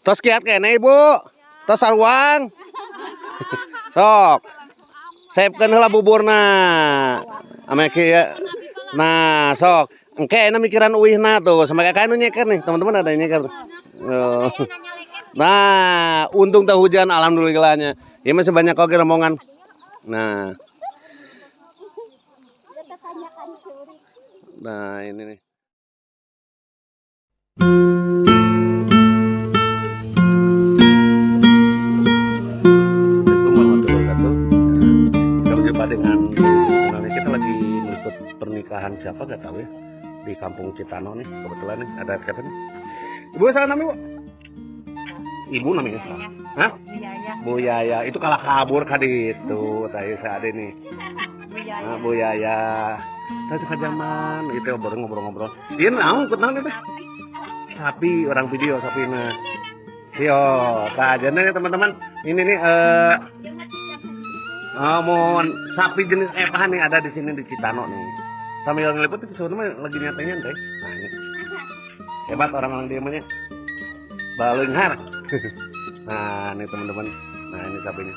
Tos kiat kene Ibu. Tos saruang. Sok. Siapkeun heula buburna. Ame kieu. Nah, sok. Engke enak mikiran uihna tuh. Sampai kakak nyeker nih, teman-teman ada yang nyeker. Nah, untung tak hujan alhamdulillahnya. Ini masih banyak oke rombongan. Nah. Nah, ini nih. Kita berjumpa dengan kita lagi meliput pernikahan siapa gak tahu ya di Kampung Citano nih, kebetulan nih ada siapa nih? Ibu salah namanya Bu? Ibu namanya salah. Hah? Bu Yaya. Itu kalah kabur kadi itu tadi saat ini. Nah, Bu Yaya. Tadi kajaman itu ngobrol-ngobrol. Dia naon kenal deh. Sapi orang video sapina. Yo, sajana ya teman-teman. Ini nih mau sapi jenis apa nih ada di sini di Citano nih. Sambil ngeliput itu sebenarnya lagi nyantai-nyantai. Nah, ini. Hebat orang-orang diemnya. Balenghar. Nah, ini teman-teman. Nah, ini sapinya.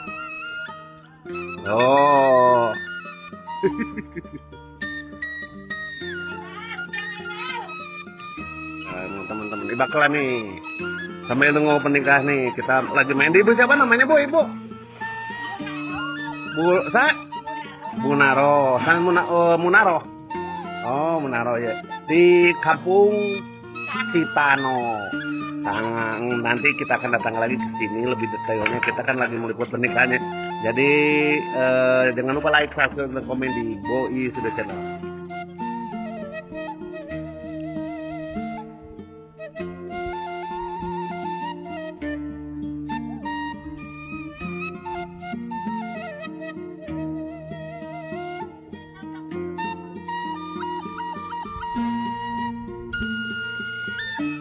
Oh. Nah, teman-teman di bakal nih. Sambil nunggu pernikahan nih, kita lagi main di ibu siapa namanya Bu? Ibu? Bu Naro. San Munaro. Oh, Munaro ya. Di Kampung Citano. Nanti kita akan datang lagi ke sini lebih detailnya. Kita kan lagi meliput pernikahannya. Jadi jangan lupa like, subscribe, dan komen di Boi Sudah Channel.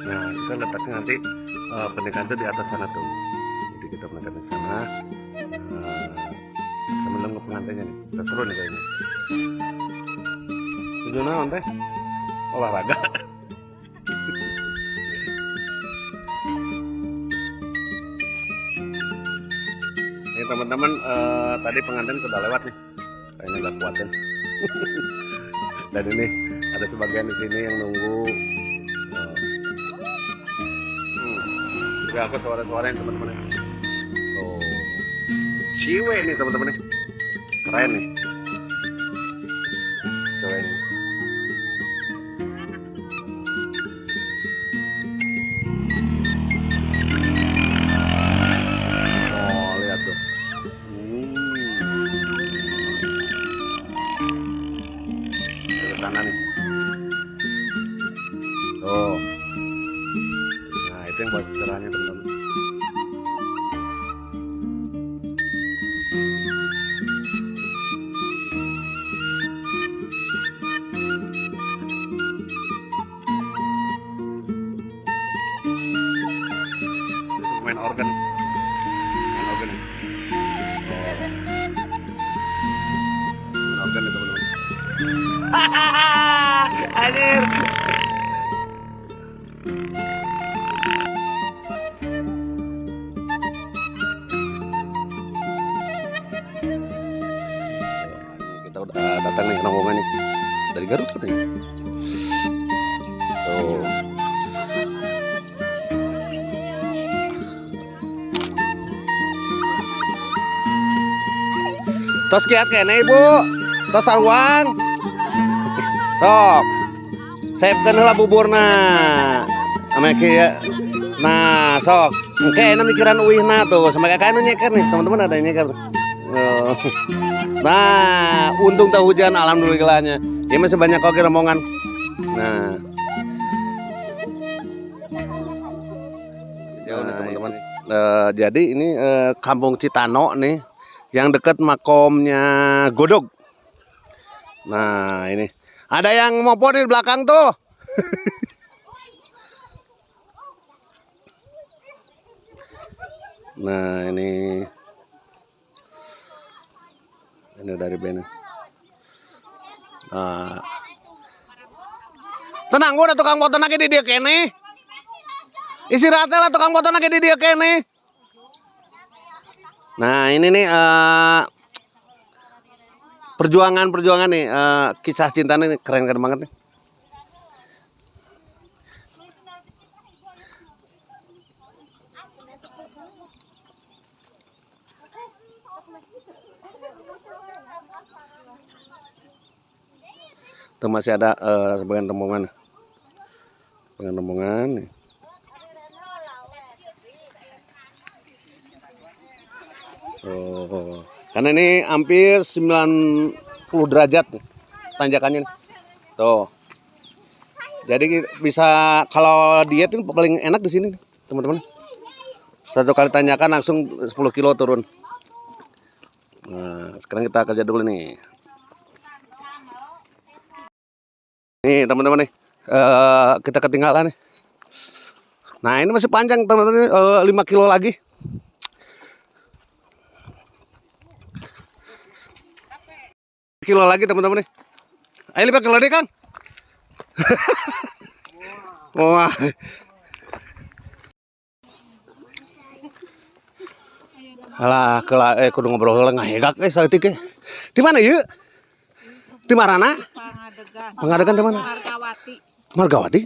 Nah, kita letaknya nanti pernikahan itu di atas sana tuh. Jadi kita pernikahan di sana. Sambil nunggu pengantinnya nih. Kita seru nih kayaknya. Tujuan naon teh? Olahraga. Ini teman-teman tadi pengantin sudah lewat nih. Kayaknya nggak kuatin. Dan ini ada sebagian di sini yang nunggu. Ya aku suara-suara yang teman-teman. Oh, ciwe nih teman-teman nih, keren nih. Keren. Oh lihat tuh. Ke sana nih. Oh. Nah itu yang buat cerahnya teman-teman. Main organ nih teman-teman. Anjir. Kita udah datang nih rombongan nih dari Garut katanya. Tuh. Tos kiat kene Ibu. Tos saruang. Sok. Siapkeun heula buburna. Ame kieu. Nah, sok. Engke enak mikiran uihna tuh. Sampai kakak nyeker nih, teman-teman ada yang nyeker. Nah, untung tak hujan alhamdulillahnya. Ini masih banyak oke rombongan. Nah. Nah, teman-teman. Jadi ini Kampung Citano nih. Yang dekat makomnya Godog. Nah ini ada yang mopo di belakang tuh. Nah ini dari band. Nah. Tenang, gua udah tukang foto lagi di dia kene. Istirahat lah tukang foto lagi di dia kene. Nah, ini nih perjuangan nih, kisah cinta nih keren-keren banget nih. Tuh masih ada sebagian rombongan. Sebagian rombongan nih. Oh, karena ini hampir 90 derajat nih tanjakannya. Tuh. Jadi bisa kalau diet itu paling enak di sini, teman-teman. Satu kali tanjakan langsung 10 kilo turun. Nah, sekarang kita kerja dulu nih. Nih, teman-teman nih. Kita ketinggalan nih. Nah, ini masih panjang, teman-teman. 5 kilo lagi. Kilo lagi teman-teman nih. Ayo 5 kilo deh Kang. Wah. Alah, kudu ngobrol heula ngahegak saeutik. Di mana ieu? Di Marana? Pangadegan di mana? Margawati. Margawati?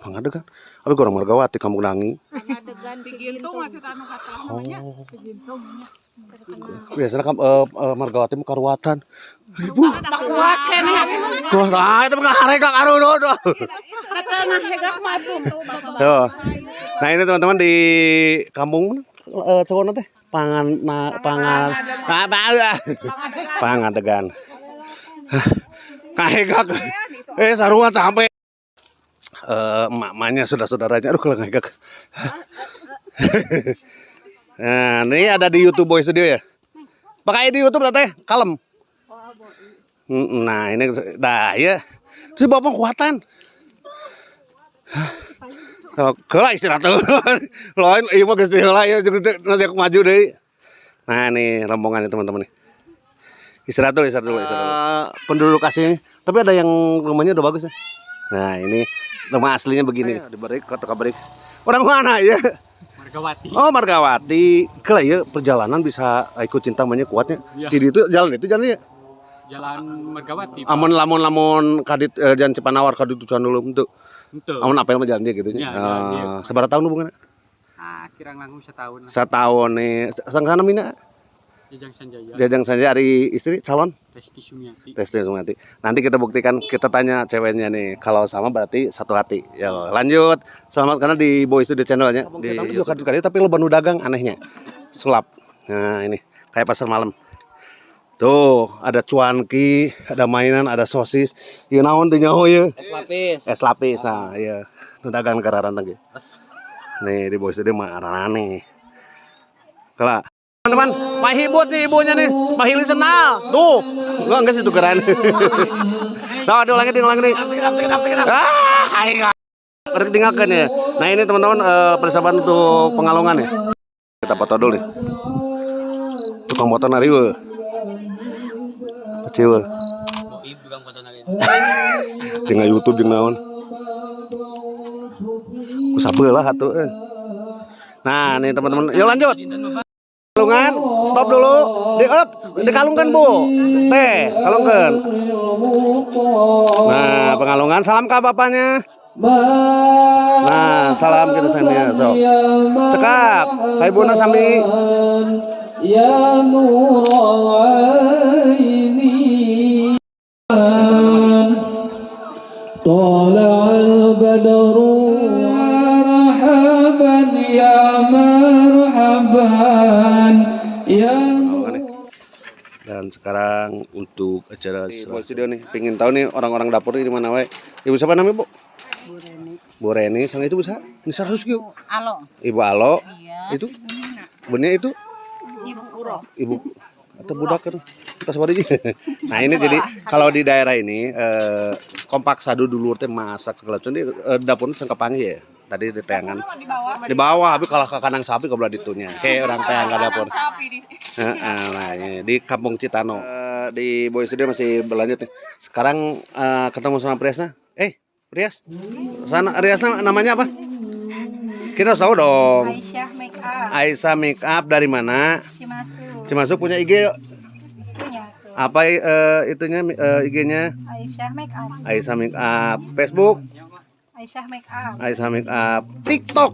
Pangadegan. Abi orang Margawati kampung Dangi. Pangadegan Cigintung maksud anu kata namanya. Cigintung. Biasanya Margawati mah karuatan. Ibu. Kuat keneh. Wah, itu mah harega karo dodo. Katana hegak madung tuh Bapak. Tuh. Nah, ini teman-teman di kampung cowok teh Pangadegan. Kahegak. Sarua sampai emak-emaknya saudara-saudaranya aduh kalau ngegak. Nah, ini ada di YouTube Boy Studio ya. Pakai di YouTube lah teh, kalem. Nah, ini dah ya. Si bapak kuatan. Kalau istirahat tuh. Lain ieu mah geus heula ya nanti aku maju deui. Nah, nih rombongan teman-teman nih. Istirahat dulu. Penduduk asli, tapi ada yang rumahnya udah bagus ya. Nah, ini rumah aslinya begini. Di Barik, kota Barik. Orang mana ya? Margawati. Oh, Margawati. Kalau ya perjalanan bisa ikut cinta banyak kuatnya. Ya. Di itu jalannya. Jalan Margawati. Lamun kadit jalan Cipanawar kadit tujuan dulu untuk. Betul. Amun apel mah jalan dia gitu nya. Seberapa tahun hubungannya? Kirang langkung setahun. Setahun nih. Sang-sana mina. Jajang Sanjaya hari istri calon Resti Sumiati. Nanti kita buktikan, kita tanya ceweknya nih. Kalau sama berarti satu hati. Ya, lanjut. Selamat karena di Boy Studio channelnya. Di kadit tapi lo banu dagang anehnya. Sulap. Nah, ini kayak pasar malam. Tuh, ada cuanki, ada mainan, ada sosis. Ieu naon teh nyaho ieu? Es lapis. Nah, iya. Nu dagang kararan lagi. Nih di Boy Studio mah arane. Kala teman-teman, mahibut nih ibunya nih, mahili senal. Tuh, enggak sih tukeran. Nah, ulangi nih. Ada ketinggalan ya. Nah, ini teman-teman persiapan untuk pengalungan ya. Kita foto dulu nih. Tukang foto nariwe. Kecil. Tinggal YouTube jeung naon. Ku sabelah atuh. Nah, nih teman-teman, yuk lanjut. Kalungan, stop dulu, dikalungkan Bu, teh, kalungkan. Nah, pengalungan, salam ke bapaknya. Nah, salam kita sambil so. Cekap, kayak Buna sami. Ya nuraini. Tala'al badru marhaban ya marhaban. Dan sekarang untuk acara di Boy Studio nih, pengen tahu nih orang-orang dapur ini di mana wae. Ibu siapa namanya, Bu? Bu Reni, sang itu bisa. Ini 100 yuk. Alo. Ibu Alo. Iya. Itu. Bunnya itu. Ibu Uro. Ibu atau budak kan. Kita sebut aja. Nah, ini jadi kalau di daerah ini kompak sadu dulu teh masak segala macam di dapurnya sengkepangi ya. Tadi di teangan. Di bawah, tapi kalau ke kandang sapi kok belah ditunya. Kayak orang teang enggak dapur. Nah, ini di Kampung Citano. Di Boy Studio masih berlanjut nih. Sekarang ketemu sama Priasna. Prias. Sana Riasna namanya apa? Kita tahu dong. Aisyah Make Up. Aisyah Make Up dari mana? Cimasuk. Cimasuk punya IG yuk. Punya tuh. Apa itunya IG-nya? Aisyah Make Up. Aisyah Make Up. Facebook? Aisyah Make Up. Aisyah Make Up. TikTok?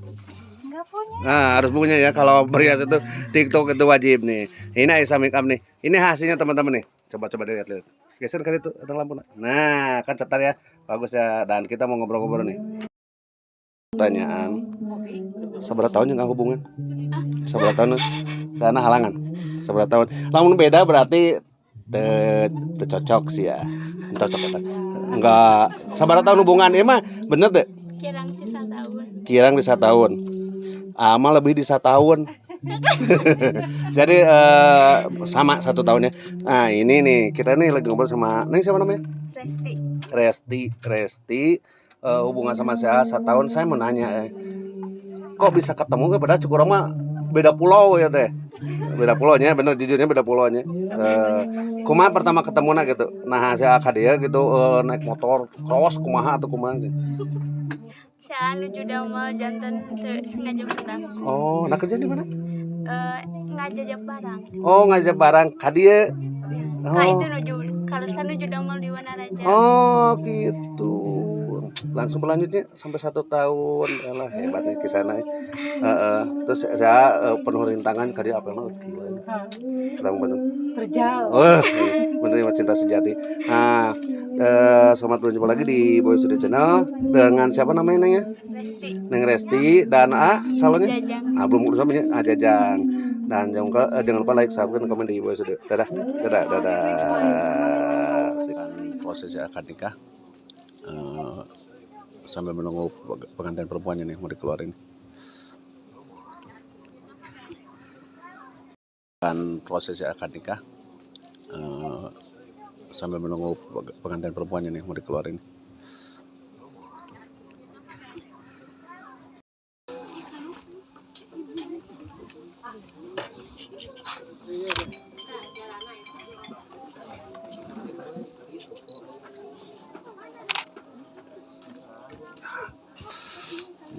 Enggak punya. Nah, harus punya ya kalau berhias itu TikTok itu wajib nih. Ini Aisyah Make Up nih. Ini hasilnya teman-teman nih. Coba dilihat. Geser kali itu tentang lampu. Nah, kan cetar ya. Bagus ya. Dan kita mau ngobrol-ngobrol nih. Pertanyaan. Seberapa tahun yang hubungan? Seberapa tahun? Karena halangan. Seberapa tahun? Lamun beda berarti cocok sih ya. Cocok ya. Enggak. Seberapa tahun hubungan? Emang bener deh. Kirang di 1 tahun. Kirang di 1 tahun. Amal lebih di 1 tahun. Jadi sama 1 tahun ya. Nah ini nih kita nih lagi ngobrol sama Neng siapa namanya? Resti. Hubungan sama saya 1 tahun. Saya mau nanya kok bisa ketemu padahal Cikurang mah beda pulau ya teh. Beda pulaunya bener jujurnya beda pulaunya. Kumaha pertama ketemu gitu. Nah saya ka dia gitu naik motor cross kumaha atau kumaha sih. Saya nuju damal jantan teu sengaja menang. Oh, nah kerja di mana? Ngajajak barang. Oh, ngajak barang ka dia. Ka itu nuju kalau saya nuju damal di Wanaraja. Oh, gitu. Langsung berlanjutnya sampai 1 tahun. Alah, hebat nih ke sana. Terus saya penuh rintangan ka dia apa emang gila. Bener. Terjal. Wah, bener cinta sejati. Nah, selamat berjumpa lagi di Boy Studio Channel dengan siapa namanya Neng ya? Resti. Neng Resti dan calonnya? Jajang. Belum urus namanya Jajang. Dan jangan lupa like, subscribe, dan komen di Boy Studio. Dadah. Prosesnya akad nikah sambil menunggu pengantin perempuannya nih mau dikeluarin. Dan prosesnya akad nikah sambil menunggu pengantin perempuannya nih mau dikeluarin.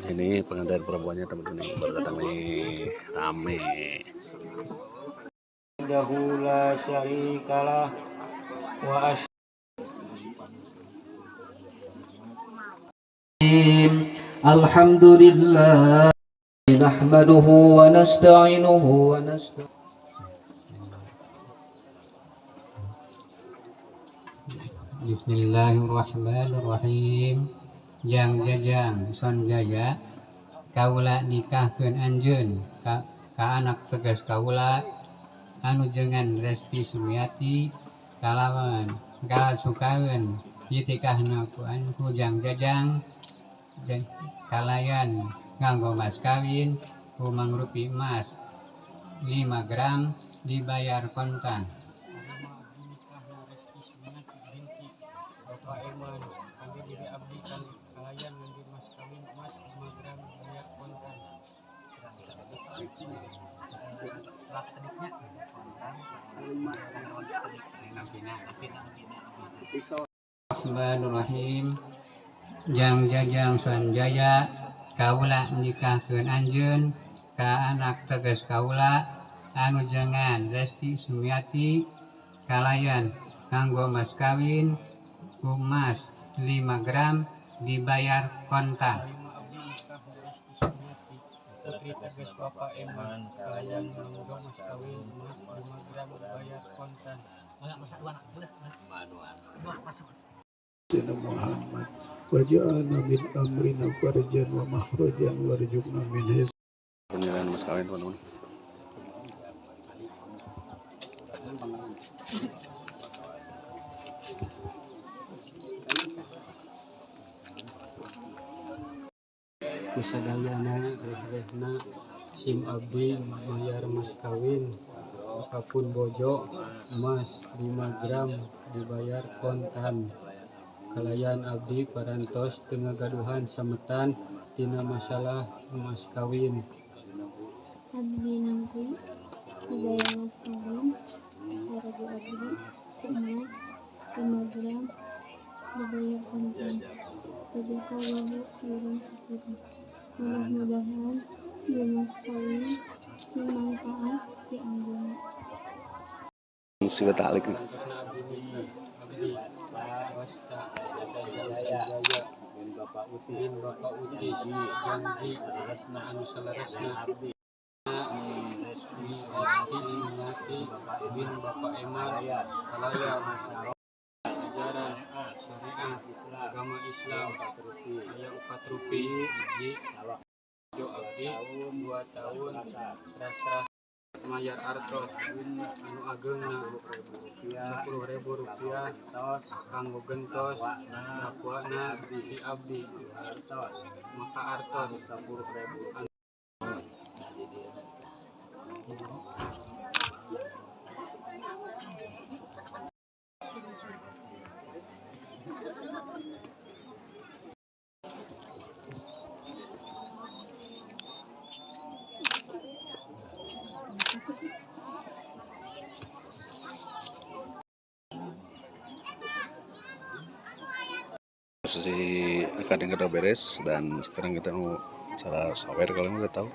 Ini pengantin perempuannya teman-teman baru datang nih rame. Dahula syarikalah wa alhamdulillah nahmaduhu wa nasta'inuhu wa Bismillahirrahmanirrahim. Jajang son jaya kaula nikahkeun anjeun ka anak tegas kaula anu jengan Resti Sumiati kalawan sukaeun yitikahna ku Jang Jajang kalayan nganggo mas kawin ku mangrupi emas 5 gram dibayar kontan. Bapak Iman kami diabdikan kalayan nganggo mas kawin emas 5 gram dibayar kontan. Bismillahirrahmanirrahim. Jang Jajang Sanjaya kaula nikahkeun anjeun ka anak tegas kaula anu jengan Resti Sumiati kalayan nganggo mas kawin ku emas 5 gram dibayar kontan. Putri tegas Bapak Iman kalayan nganggo mas kawin emas 5 gram dibayar kontan. Muhammad waj'alna min amrina farjan wa makhrajan warzuqna min his. Penilaian mas kawin teman-teman. Kusadayana reh-rehna sim abdi mayar mas kawin apapun bojo emas 5 gram dibayar kontan. Kalayan abdi parantos tengah gaduhan sametan tina masalah mas kawin. Abdi nampi dibayar mas kawin cara diabdi emas 5 gram dibayar kontan. Ketika wabu kirim kasih. Mudah-mudahan Dimas kawin semangkaan di Angguna. Siga talik. Bapak Uti janji anu salaresna abdi bin Bapak Emal kalayan ajaran syariah agama Islam aya 4 rupi hiji jo abdi 2 tahun teras mayar artos anu agengna Rp10.000 kanggo gentos dakwana di abdi maka artos Rp10.000. Posisi akadnya udah beres dan sekarang kita mau cara sawer kalau nggak tahu.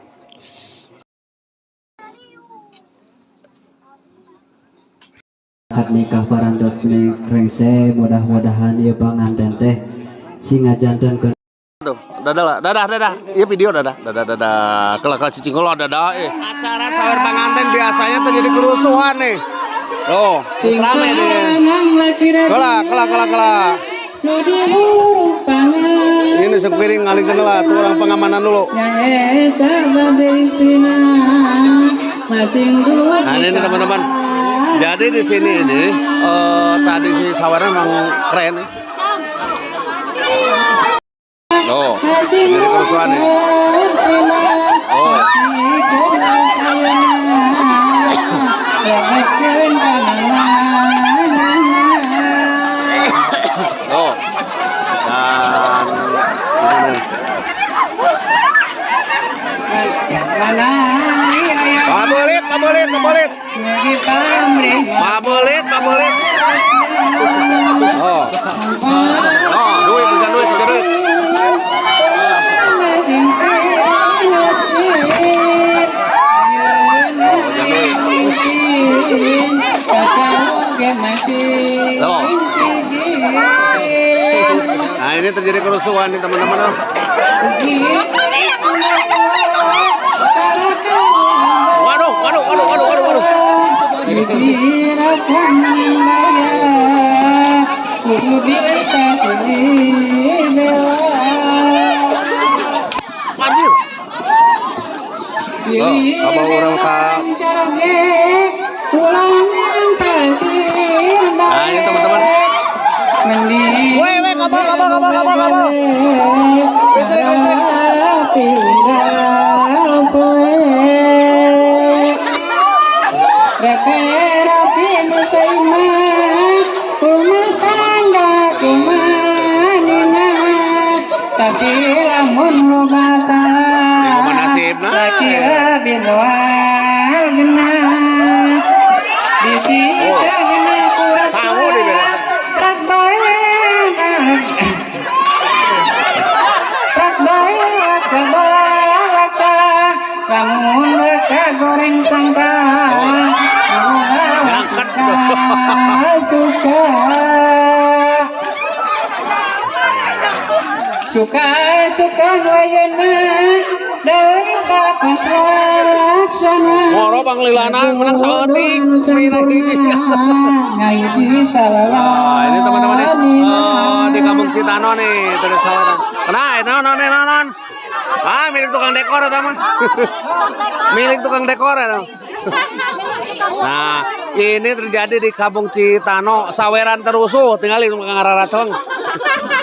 Nikah parantos ning rengse mudah-mudahan ieu panganten teh singa jantan ke Tuh, dadah. Iya video dadah. Kelak cicing lo dadah. Acara sawer panganten biasanya terjadi kerusuhan nih. Tuh, selama ini. Kelak. Ini sepiring ngalingkeun lah, tuh orang pengamanan dulu. Nah ini teman-teman. Jadi di sini ini tradisi saweran memang keren nih. Loh, jadi kerusuhan nih. Oh. Oh. Dan Mabolit. Oh. Oh, duit. Oh. Nah, ini terjadi kerusuhan nih teman-teman. Waduh. Anjir. Apa orang Nah, ini teman-teman. Weh, kapal. Listrik. Tapi lamun ngobasa nasibna sangu di bela goreng sangka suka wayana dari sapas laksana moro panglilana menang saeutik ngaji salawat. Ini teman-teman nih di Kampung Citano nih terus saweran. Non. Milik tukang dekor eta mah. Milik tukang dekor eta. Nah, ini terjadi di Kampung Citano, saweran terusuh tinggalin tukang ngararaceng.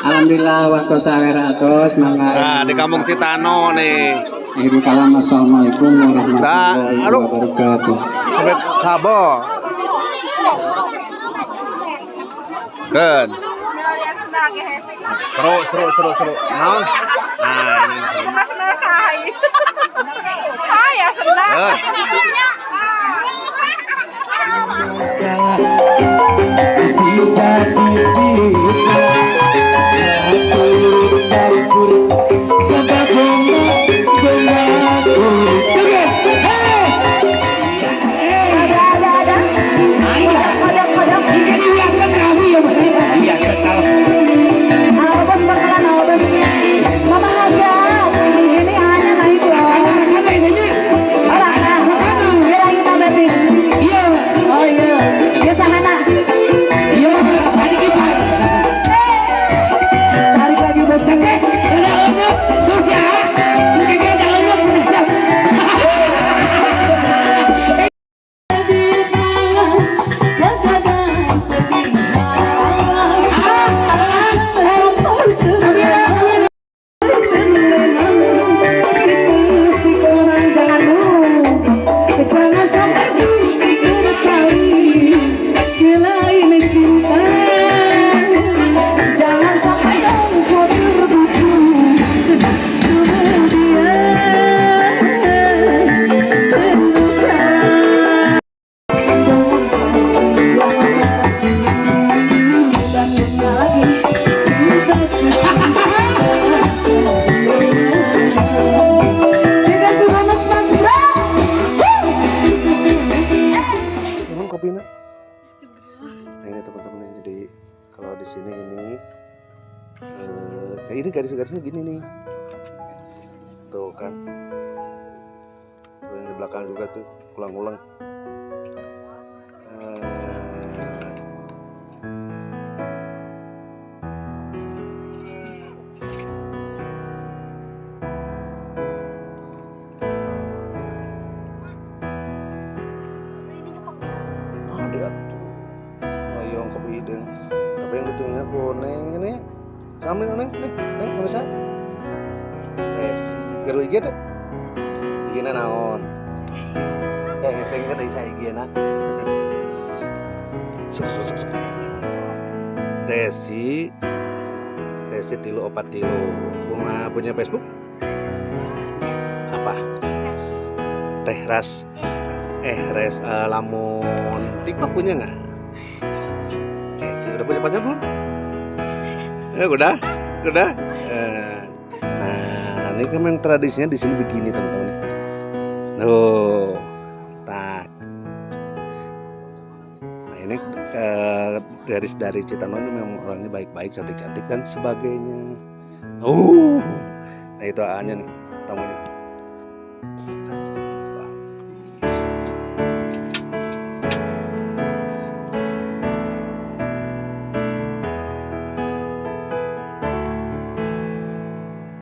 Alhamdulillah waktu saweran terus Nah, di Kampung Citano nih. Assalamualaikum warahmatullahi wabarakatuh. Sampai kabel. Kan. Seru. Nah, ini seru. Kayak ini garis-garisnya gini nih. Tuh kan. Tuh yang di belakang juga tuh ulang-ulang. Ada tuh. Ayong kepiting. Tapi yang ditunggunya kuning ini. Sama neng nggak bisa. Si geru IG tuh. IG-na naon? Pengen kan isa IG-na. Suk. Desi 343. Punya Facebook? Apa? Tehras. Res lamun TikTok punya nggak? Udah punya pacar belum? Udah. Nah, ini kan memang tradisinya di sini begini teman-teman. Tuh, tak. Nah ini dari Citano ini memang orangnya baik-baik, cantik-cantik dan sebagainya. Nah itu A-nya nih.